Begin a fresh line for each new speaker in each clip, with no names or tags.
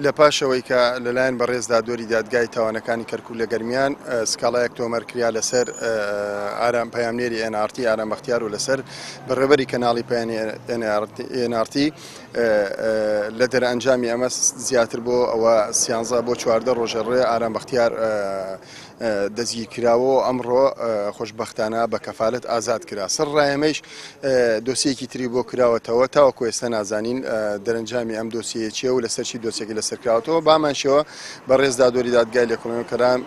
لە پاشەوەی کە لەلایەن بەڕێزدا دۆری دادگای تاوانەکانی کەرکوو لە گەرمیان سکاڵایەک تۆمەرکریا لەسەر ئارام پەیامنێری NRT ئارام بەختیار و لەسەر بەڕێوەبەری کەناڵی NRT لە دەرەنجامی ئەمە زیاتر بۆ ئەوە 13 بۆ 14 ڕۆژە ڕێ ئارام بەختیار دەستگیر کراوە و ئەمڕۆ خۆشببختانە بە کەفالەت ئازاد کرا. سەر ڕایەمەش دۆسیەکی تری بۆ کراوەتەوە تاوەکو ئێستا نازانین دەرەنجامی ئەم دۆسیەیەکیە و لەسەرچی دۆسێکی لەسەرکراوەوە بامانشەوە بەڕێزدا دۆری دادگای لە کۆمەڵگەکەران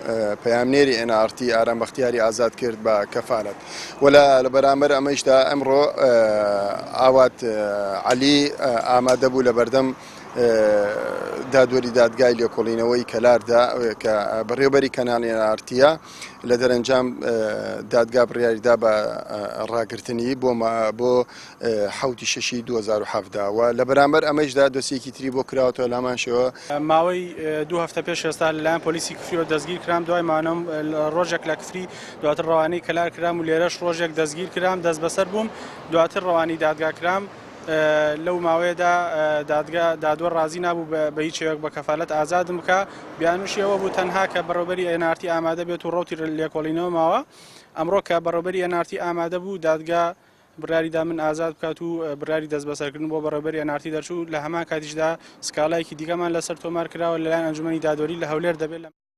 پەیامنێری NRT ئارام بەختیاری ئازاد کرد بە کەفالەت. وەلا لە بەرامبەر ئەمەشدا ئەمڕۆ ئاوات عەلی ئامادە بوو لە بەردەم دادوەری دادگای لێکۆڵینەوەی کەلاردا کە بەڕێوەبەری کەناڵی NRTە لە دەرەنجام دادگا بڕیاریدا بە ڕاگررتنی بۆ 6 2007 و لە بەرامبەر ئەمەشدا دۆسیەکی تری بۆ کراوەتەوە لامانشەوە
ماوەی 2 هەفتە پێش ئێستا لەلایەن پۆلیسی کفریەوە دەستگیر کرام دوای مانەم ڕۆژێک لە کفری دواتر ڕەوانەی کەلار کرام و لێرەش ڕۆژێک دەستگیر کرام دەست بەسەر بووم دواتر ڕەوانی دادگا کرام لەو ماوەیەدا دادوە ڕازی نبوو بە هیچ شێوەیەک بە کەفالەت ئازادم بکە بیانوشیەوە بوو تەنها کە بەڕێوەبەری NRT ئامادە بێت و ڕۆتی لێکۆڵینەوە ماوە ئەمڕۆ کە بەڕێوەبەری NRT ئامادە بوو دادگا بڕیاریدا من ئازاد بکات و بڕیاری دەست بەسەرکردن بۆ بەڕێوەبەری NRT دەرچوو لە هەمان کاتیشدا سکاڵایەکی دیکەمان لەسەر تۆمار کراوە لەلایەن ئەنجومەنی دادوەری لە هەولێر دەبێت.